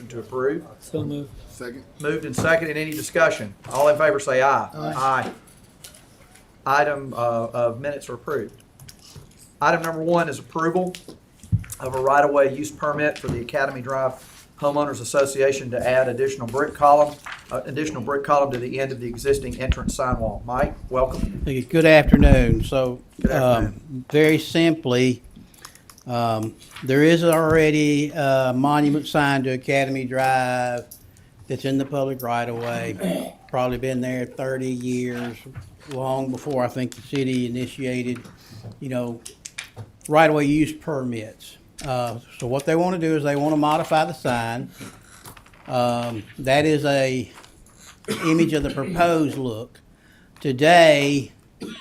motion to approve? So moved. Second. Moved and seconded. Any discussion? All in favor say aye. Aye. Item of minutes are approved. Item number 1 is approval of a right-of-way use permit for the Academy Drive Homeowners Association to add additional brick column to the end of the existing entrance sign wall. Mike, welcome. Good afternoon. So, Good afternoon. very simply, there is already a monument sign to Academy Drive that's in the public right of way. Probably been there 30 years, long before I think the city initiated, right of way use permits. So what they want to do is they want to modify the sign. That is a image of the proposed look. Today,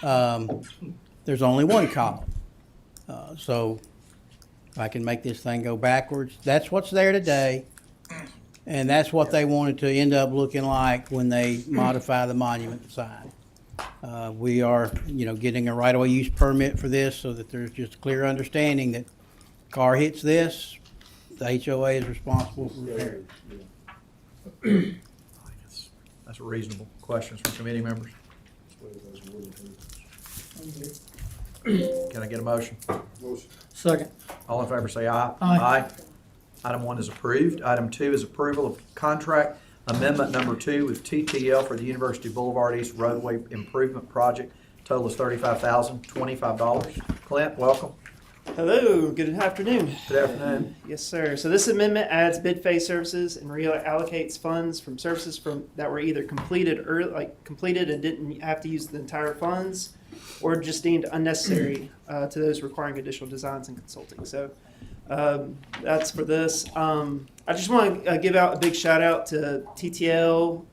there's only one column. So if I can make this thing go backwards, that's what's there today. And that's what they wanted to end up looking like when they modify the monument sign. We are, getting a right-of-way use permit for this so that there's just a clear understanding that car hits this, the HOA is responsible for repair. That's reasonable. Questions from committee members? Can I get a motion? Motion. Second. All in favor say aye. Aye. Item 1 is approved. Item 2 is approval of contract amendment number 2 with TTL for the University Boulevard East roadway improvement project. Total is $35,025. Clint, welcome. Hello, good afternoon. Good afternoon. Yes, sir. So this amendment adds bid phase services and reallocates funds from services that were either completed and didn't have to use the entire funds, or just deemed unnecessary to those requiring additional designs and consulting. So that's for this. I just want to give out a big shout out to TTL,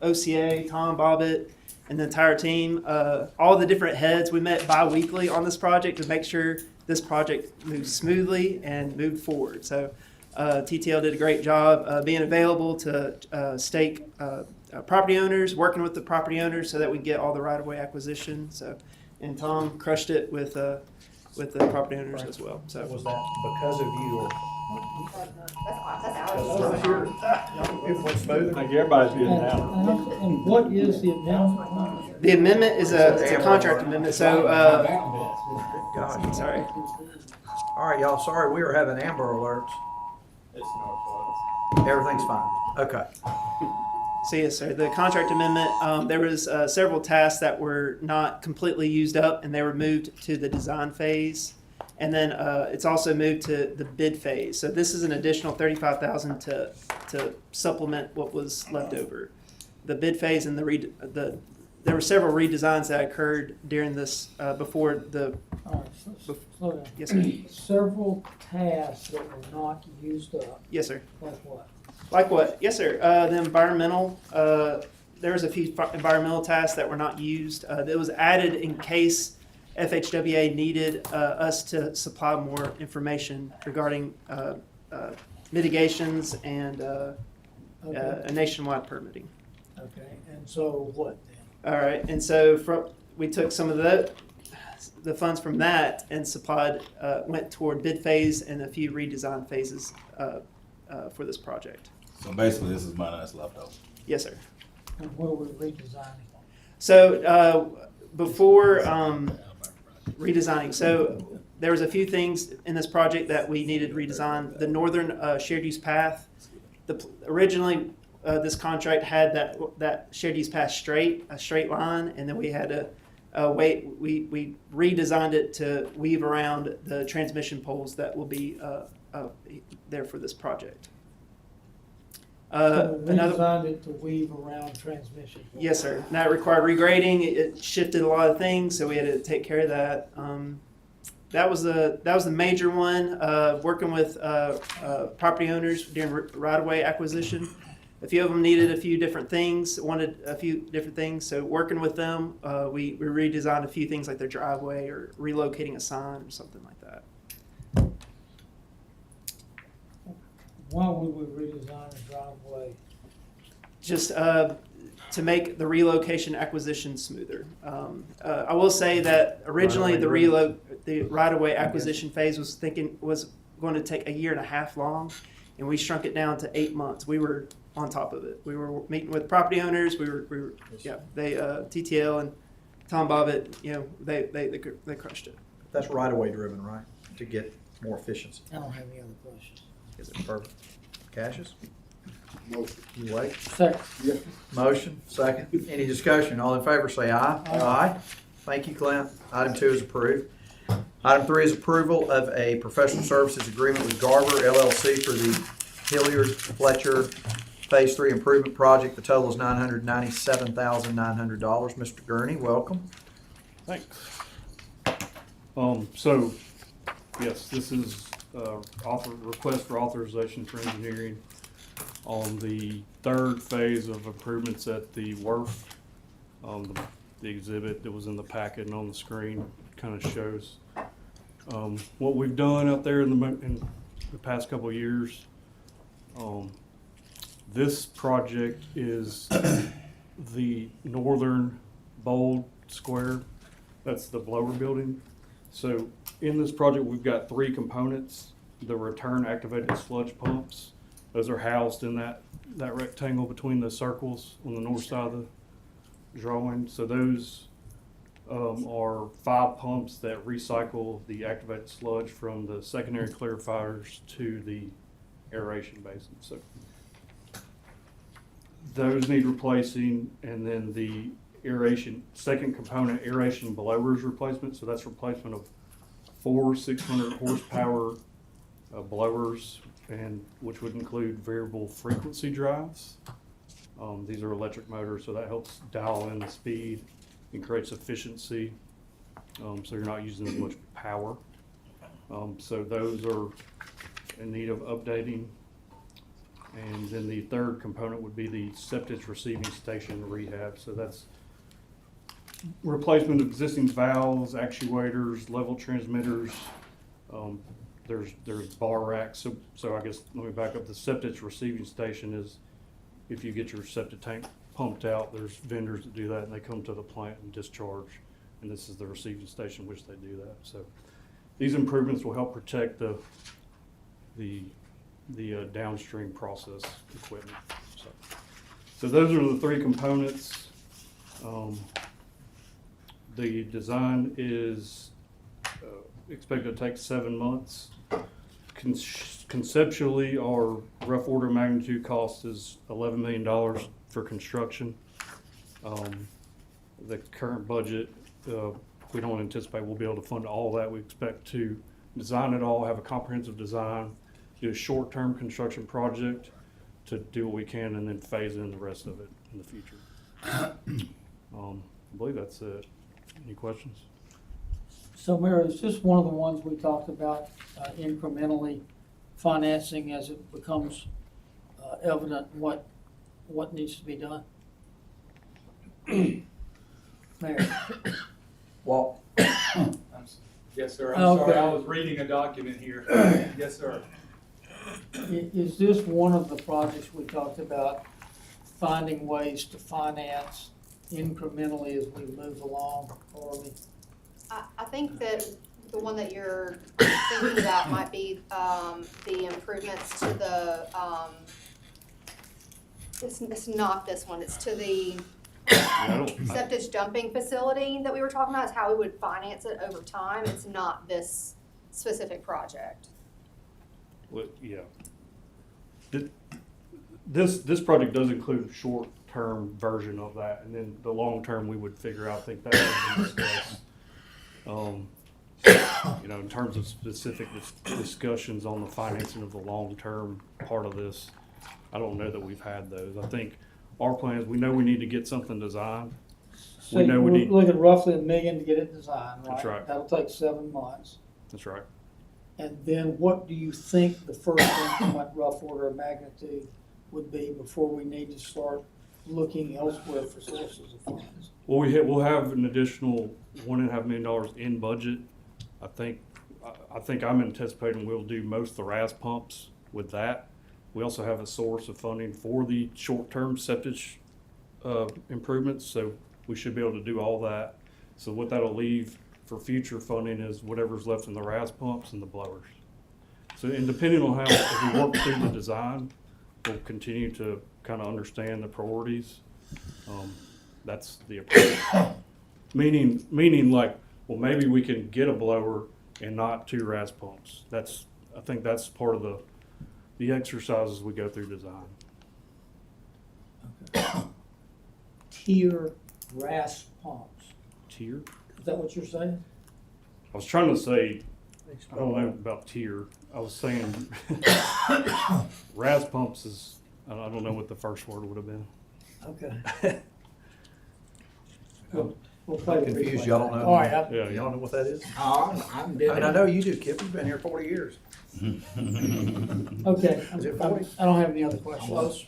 OCA, Tom, Bobbitt, and the entire team. All the different heads we met bi-weekly on this project to make sure this project moved smoothly and moved forward. So TTL did a great job being available to stake property owners, working with the property owners so that we get all the right-of-way acquisition. So, and Tom crushed it with the property owners as well. So Was that because of you or? It went smooth. I think everybody's getting out. And what is the amendment? the amendment is it's a contract amendment. So Gosh. sorry. All right, y'all, sorry, we were having Amber alerts. It's Northwest. Everything's fine. Okay. So yes, sir. The contract amendment, there was several tasks that were not completely used up, and they were moved to the design phase, and then it's also moved to the bid phase. So this is an additional $35,000 to supplement what was left over. The bid phase and there were several redesigns that occurred during this before the. All right, slow down. Yes, sir. Several tasks that were not used up, Yes, sir. like what? Like what? Yes, sir. The environmental, there was a few environmental tasks that were not used. That was added in case FHWA needed us to supply more information regarding mitigations and Okay. a nationwide permitting. Okay, and so what then? All right, and so we took some of the funds from that and supplied, went toward bid phase and a few redesign phases for this project. So basically, this is money that's left over. Yes, sir. And what are we redesigning? So before redesigning, so there was a few things in this project that we needed redesigned. The northern shared use path, originally this contract had that shared use path a straight line, and then we had to we redesigned it to weave around the transmission poles that will be there for this project. So we redesigned it to weave around transmission. Yes, sir. And that required regrading. It shifted a lot of things, so we had to take care of that. That was the major one. Working with property owners during right-of-way acquisition. A few of them needed a few different things, wanted a few different things. So working with them, we redesigned a few things like their driveway or relocating a sign or something like that. Why would we redesign a driveway? Just to make the relocation acquisition smoother. I will say that originally the right-of-way acquisition phase was going to take 1.5 years long, and we shrunk it down to 8 months. We were on top of it. We were meeting with property owners. We were yeah. They TTL and Tom Bobbitt, you know, they crushed it. That's right-of-way driven, right? To get more efficiency. I don't have any other questions. Is it perfect? Cassius? Motion. You wait. Second. Yeah. Motion, second. Any discussion? All in favor say aye. Aye. Thank you, Clint. Item 2 is approved. Item 3 is approval of a professional services agreement with Garver LLC for the Hilliard Fletcher Phase 3 improvement project. The total is $997,900. Mr. Gurney, welcome. Thanks. So, yes, this is request for authorization for engineering on the third phase of improvements at the wharf. The exhibit that was in the packet and on the screen kind of shows what we've done out there in the past couple of years. This project is the northern bold square. That's the blower building. So in this project, we've got 3 components. The return activated sludge pumps. Those are housed in that rectangle between the circles on the north side of the drawing. So those are 5 pumps that recycle the activated sludge from the secondary clarifiers to the aeration basin. So those need replacing, and then the aeration, second component, aeration blowers replacement. So that's replacement of 4 600 horsepower blowers, and which would include variable frequency drives. These are electric motors, so that helps dial in the speed and creates efficiency. So you're not using as much power. So those are in need of updating. And then the third component would be the septic receiving station rehab. So that's replacement of existing valves, actuators, level transmitters. There's bar racks. So I guess let me back up. The septic receiving station is if you get your septic tank pumped out, there's vendors that do that, and they come to the plant and discharge. And this is the receiving station which they do that. So these improvements will help protect the downstream process equipment. So those are the 3 components. The design is expected to take 7 months. Conceptually, our rough order of magnitude cost is $11 million for construction. The current budget, we don't anticipate we'll be able to fund all that. We expect to design it all, have a comprehensive design, do a short-term construction project to do what we can, and then phase in the rest of it in the future. I believe that's it. Any questions? So Mayor, is this one of the ones we talked about incrementally financing as it becomes evident what needs to be done? Mayor? Walt? Yes, sir. I'm sorry, Okay. I was reading a document here. Yes, sir. Is this one of the projects we talked about, finding ways to finance incrementally as we move along, or we? I think that the one that you're thinking about might be the improvements to the, it's not this one, it's to the septic dumping facility that we were talking about, is how we would finance it over time. It's not this specific project. Well, yeah. This project does include a short-term version of that, and then the long-term we would figure out. I think that would be discussed. In terms of specific discussions on the financing of the long-term part of this, I don't know that we've had those. I think our plan is we know we need to get something designed. So We know we we're need. looking at roughly $1 million to get it designed, right? That's right. That'll take 7 months. That's right. And then what do you think the first increment, rough order of magnitude, would be before we need to start looking elsewhere for sources of funds? Well, we'll have an additional $1.5 million in budget. I think I'm anticipating we'll do most of the RAS pumps with that. We also have a source of funding for the short-term septic improvements, so we should be able to do all that. So what that'll leave for future funding is whatever's left in the RAS pumps and the blowers. So, and depending on how, if we work through the design, we'll continue to kind of understand the priorities. That's the approach. Meaning like, well, maybe we can get a blower and not 2 RAS pumps. I think that's part of the exercises we go through design. Tier RAS pumps. Tier? Is that what you're saying? I was trying to say, I don't know about tier. I was saying RAS pumps is, I don't know what the first word would have been. Okay. We'll play the Confused, replay. y'all don't know? All right, Yeah, Y'all know what that is? Oh, I'm I mean, doing I know you do, Kip, you've been here 40 years. okay. Is it 40? I don't have any other questions. Close.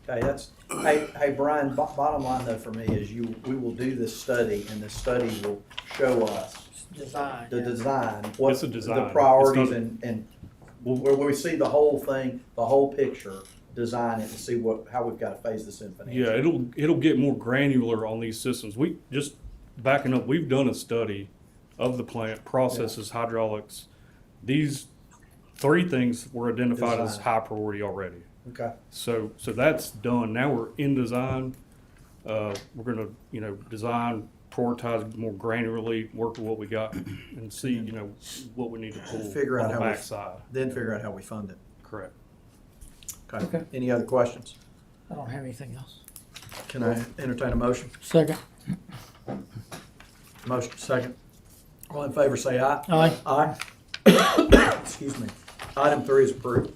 Okay, hey, Brian, bottom line though for me is we will do this study, and this study will show us Design. the yeah. design, what It's a design. the priorities It's not- and where we see the whole thing, the whole picture, design it and see how we've got to phase this in financially. Yeah, it'll get more granular on these systems. We just backing up, we've done a study of the plant, processes, hydraulics. These 3 things were identified as Design. high priority already. Okay, So that's done. Now we're in design. We're gonna, design, prioritize more granularly, work with what we got and see, what we need to pull Figure out on the how we- backside. then figure out how we fund it. Correct. Okay. Any other questions? I don't have anything else. Can I entertain a motion? Second. Motion second. All in favor, say aye. Aye. Aye. Excuse me. Item 3 is approved.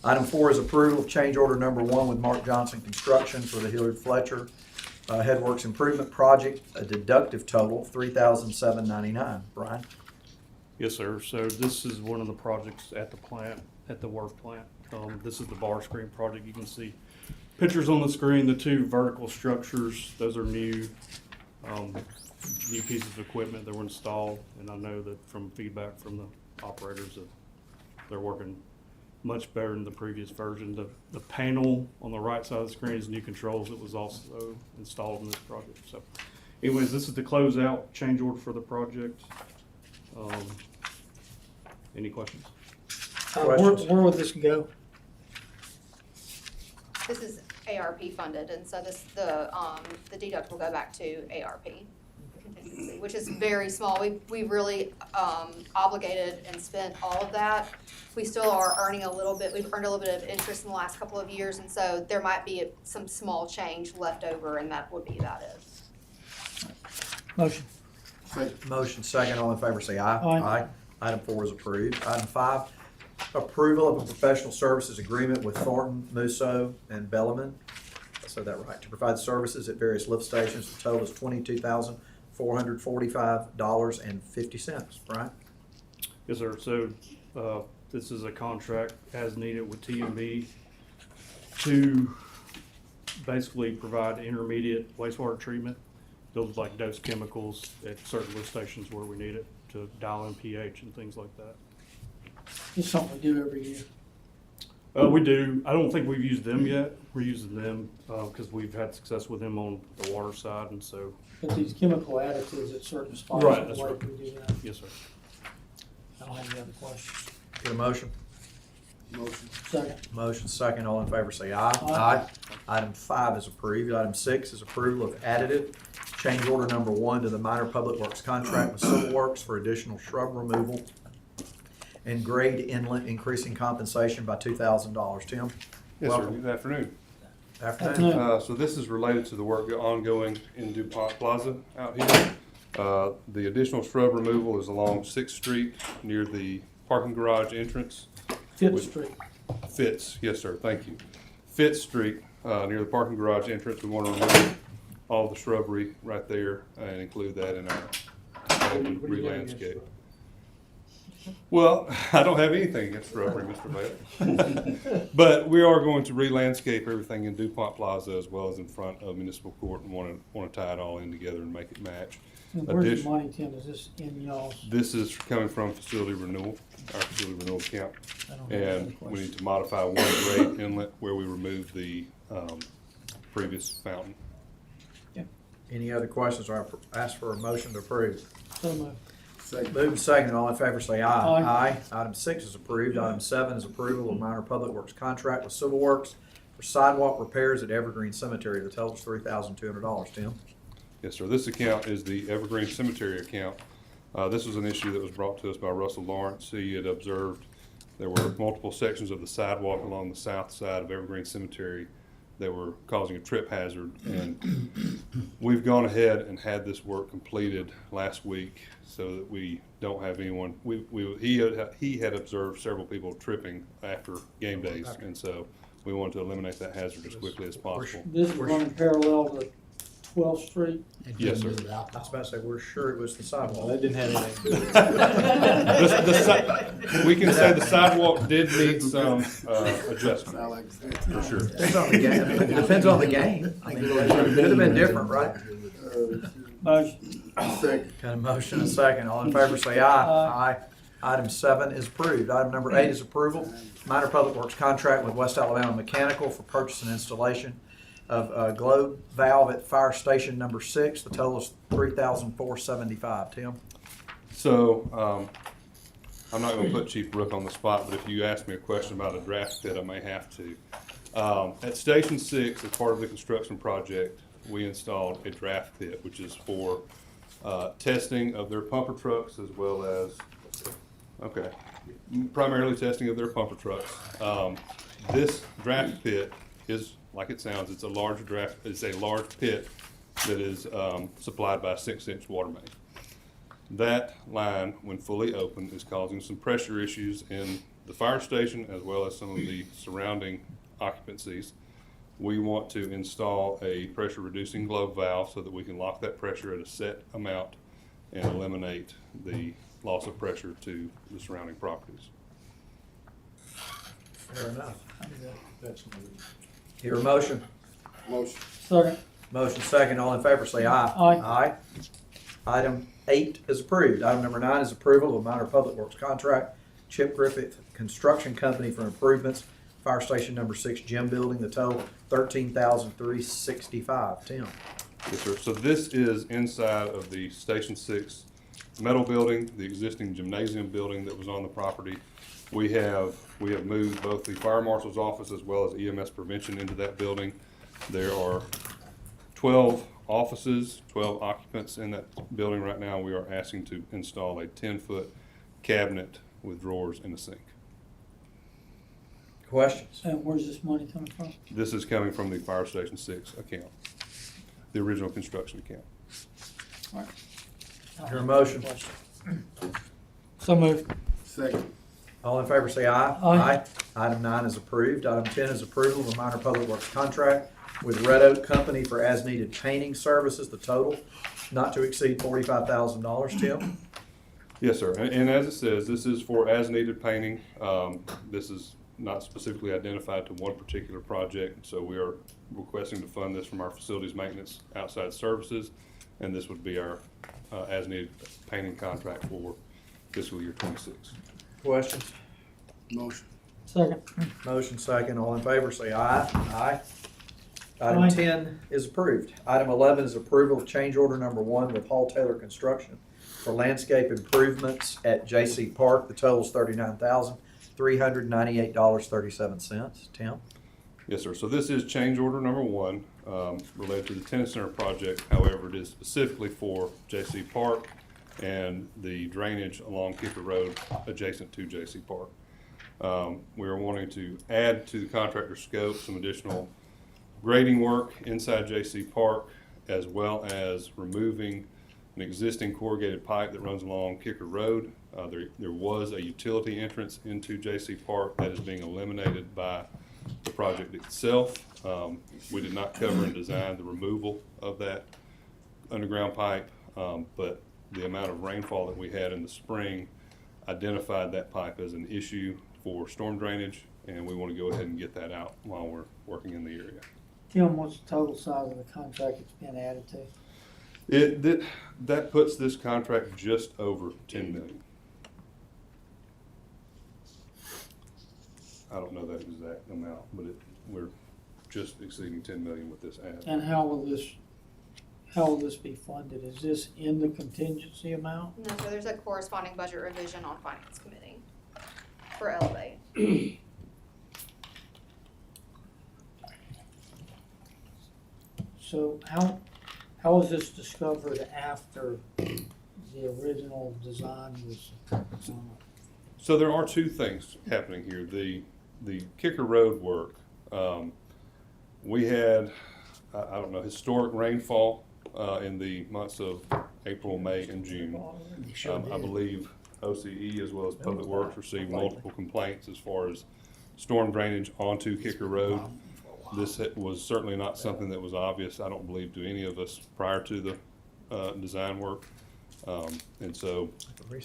Item 4 is approval of change order number 1 with Mark Johnson Construction for the Hilliard Fletcher Headworks Improvement Project, a deductive total of $3,799. Brian? Yes, sir. So this is one of the projects at the plant, at the work plant. This is the bar screen project. You can see pictures on the screen, the 2 vertical structures, those are new pieces of equipment that were installed. And I know that from feedback from the operators that they're working much better than the previous version. The panel on the right side of the screen is new controls that was also installed in this project. So anyways, this is the closeout change order for the project. Any questions? Questions? Where would this go? This is ARP funded, and so the deduct will go back to ARP contingency, which is very small. We really obligated and spent all of that. We still are earning a little bit. We've earned a little bit of interest in the last couple of years, and so there might be some small change left over, and that would be about it. Motion. Motion second. All in favor, say aye. Aye. Item 4 is approved. Item 5, approval of a professional services agreement with Thornton, Musso, and Bellarmine. I said that right. To provide services at various lift stations. The total is $22,445.50. Brian? Yes, sir. So this is a contract as needed with TMB to basically provide intermediate wastewater treatment. Those like dose chemicals at certain lift stations where we need it to dial in pH and things like that. It's something we do every year. We do. I don't think we've used them yet. We're using them because we've had success with them on the water side, and so But these chemical additives at certain spots. Right, the that's way right. we do that. yes, sir. I don't have any other questions. Get a motion? Second. Motion second. All in favor, say aye. Aye. Item 5 is approved. Item 6 is approval of additive change order number 1 to the minor public works contract with Civil Works for additional shrub removal and grade inlet, increasing compensation by $2,000. Tim? Yes, sir. Welcome. Good afternoon. Afternoon. Afternoon. So this is related to the work ongoing in DuPont Plaza out here. The additional shrub removal is along 6th Street near the parking garage entrance. Fifth With- Street. Fitz, yes, sir, thank you. 5th Street, near the parking garage entrance, we want to remove all the shrubbery right there and include that in our re-landscape. Well, I don't have anything against shrubbery, Mr. Bailey. But we are going to re-landscape everything in DuPont Plaza as well as in front of Municipal Court and want to tie it all in together and make it match. And where's the Addition- money, Tim? Is this in y'all's? This is coming from facility renewal, our facility renewal account. I don't have any other And we questions. need to modify one grade inlet where we removed the previous fountain. Any other questions, or I ask for a motion to approve? So moved. Second. Moved and seconded, all in favor say aye. Aye. Item 6 is approved. Item 7 is approval of minor public works contract with Civil Works for sidewalk repairs at Evergreen Cemetery. The total is $3,200. Tim? Yes, sir. This account is the Evergreen Cemetery account. This was an issue that was brought to us by Russell Lawrence. He had observed there were multiple sections of the sidewalk along the south side of Evergreen Cemetery that were causing a trip hazard. And we've gone ahead and had this work completed last week so that we don't have anyone. He had observed several people tripping after game days, and so we wanted to eliminate that hazard as quickly as possible. This is running parallel to 12th Street. Yes, sir. I was about to say, we're sure it was the sidewalk. That didn't have anything to do with it. We can say the sidewalk did need some adjustment, for sure. Depends on the game. It depends on the game. I mean, it could have been different, right? Motion. Second. Got a motion and a second. All in favor say aye. Aye. Item 7 is approved. Item number 8 is approval. Minor public works contract with West Alabama Mechanical for purchase and installation of a globe valve at fire station number 6. The total is $3,475. Tim? So, I'm not gonna put Chief Rook on the spot, but if you ask me a question about a draft pit, I may have to. At Station 6, as part of the construction project, we installed a draft pit, which is for testing of their pumper trucks as well as, primarily testing of their pumper trucks. This draft pit is, like it sounds, it's a large pit that is supplied by a 6-inch water main. That line, when fully open, is causing some pressure issues in the fire station as well as some of the surrounding occupancies. We want to install a pressure reducing globe valve so that we can lock that pressure at a set amount and eliminate the loss of pressure to the surrounding properties. Fair enough. That's Hear a motion? Motion. Second. Motion second. All in favor say aye. Aye. Item 8 is approved. Item number 9 is approval of minor public works contract, Chip Griffith Construction Company for improvements, fire station number 6 gym building. The total $13,365. Tim? Yes, sir. So this is inside of the Station 6 metal building, the existing gymnasium building that was on the property. We have moved both the fire marshal's office as well as EMS prevention into that building. There are 12 offices, 12 occupants in that building right now. We are asking to install a 10-foot cabinet with drawers and a sink. Questions? And where's this money coming from? This is coming from the Fire Station 6 account, the original construction account. Hear a motion? So moved. Second. All in favor say aye. Aye. Item 9 is approved. Item 10 is approval of a minor public works contract with Red Oak Company for as-needed painting services. The total not to exceed $45,000. Tim? Yes, sir. And as it says, this is for as-needed painting. This is not specifically identified to one particular project, so we are requesting to fund this from our facilities maintenance outside services, and this would be our as-needed painting contract for fiscal year 26. Questions? Motion. Second. Motion second. All in favor say aye. Aye. Item Aye. 10 is approved. Item 11 is approval of change order number 1 with Hall Taylor Construction for landscape improvements at J.C. Park. The total is $39,398.37. Tim? Yes, sir. So this is change order number 1 related to the tennis center project. However, it is specifically for J.C. Park and the drainage along Kicker Road adjacent to J.C. Park. We are wanting to add to the contractor scope some additional grading work inside J.C. Park, as well as removing an existing corrugated pipe that runs along Kicker Road. There was a utility entrance into J.C. Park that is being eliminated by the project itself. We did not cover and design the removal of that underground pipe, but the amount of rainfall that we had in the spring identified that pipe as an issue for storm drainage, and we want to go ahead and get that out while we're working in the area. Tim, what's the total size of the contract it's been added to? That puts this contract just over $10 million. I don't know that exact amount, but we're just exceeding $10 million with this add. And how will how will this be funded? Is this in the contingency amount? No, so there's a corresponding budget revision on finance committee for Elevate. So how was this discovered after the original design was? So there are two things happening here. The Kicker Road work, we had, I don't know, historic rainfall in the months of April, May, and June. I believe OCE as well as Public Works received multiple complaints as far as storm drainage onto Kicker Road. This was certainly not something that was obvious, I don't believe, to any of us prior to the design work. And so,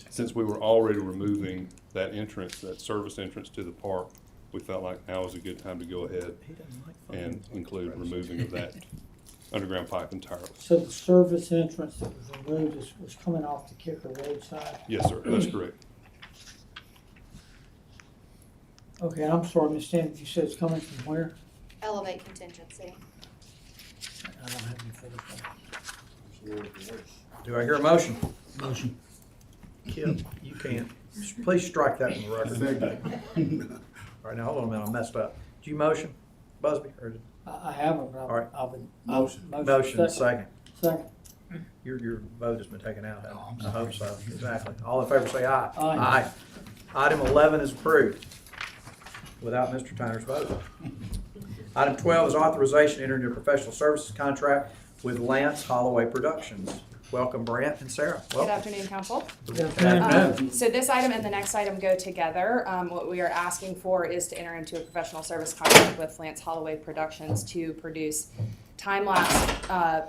since we were already removing that entrance, that service entrance to the park, we felt like now was a good time to go ahead and include removing of that underground pipe entirely. So the service entrance that was removed was coming off the Kicker Road side? Yes, sir, that's correct. Okay, I'm sorry, Ms. Stanton, you said it's coming from where? Elevate contingency. I don't have any further. Do I hear a motion? Motion. Kip, you can't. Please strike that from the record. Second. All right, now, hold on a minute, I messed up. Did you motion, Busby, or did? I haven't, but All right. I've been. Motion. Motion, second. Second. Your vote has been taken out, hasn't it? I hope so, exactly. All in favor say aye. Aye. Item 11 is approved without Mr. Tyner's vote. Item 12 is authorization to enter into a professional services contract with Lance Holloway Productions. Welcome, Brant and Sarah. Good Welcome. afternoon, council. Good afternoon. So this item and the next item go together. What we are asking for is to enter into a professional service contract with Lance Holloway Productions to produce time-lapse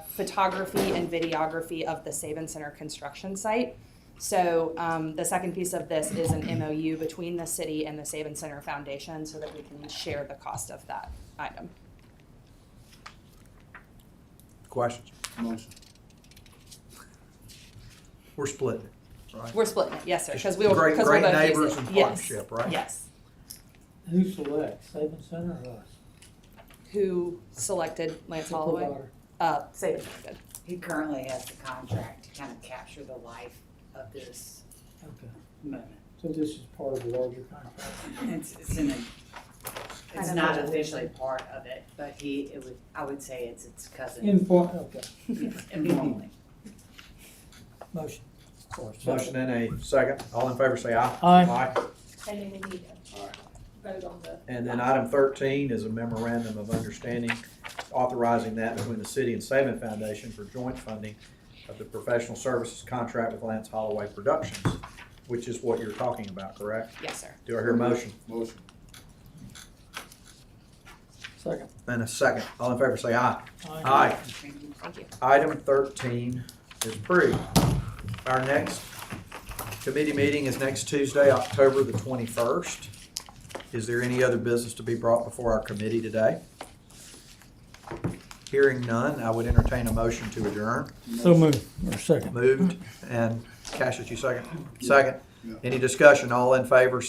photography and videography of the Saban Center construction site. So the second piece of this is an MOU between the city and the Saban Center Foundation so that we can share the cost of that item. Questions? Motion. We're splitting it, right? We're splitting it, yes, sir, because we'll Great- both great use neighbors it. and Yes. partnership, right? Yes. Who selects, Saban Center or us? Who selected Lance The Holloway? provider. Saban Center did. He currently has the contract to kind of capture the life of this Okay, moment. so this is part of the larger contract? It's in a, it's of not a- officially part of it, but I would say it's its cousin Okay, informally. motion. Sorry, second. Motion and a second. All in favor say aye. Aye. And then we need to vote on the. And then item 13 is a memorandum of understanding authorizing that between the city and Saban Foundation for joint funding of the professional services contract with Lance Holloway Productions, which is what you're talking about, correct? Yes, sir. Do I hear a motion? Motion. Second. And a second. All in favor say aye. Aye. Thank you. Item 13 is approved. Our next committee meeting is next Tuesday, October the 21st. Is there any other business to be brought before our committee today? Hearing none, I would entertain a motion to adjourn. So moved, or second. Moved, and Cassius, you second? Second. Any discussion? All in favor, say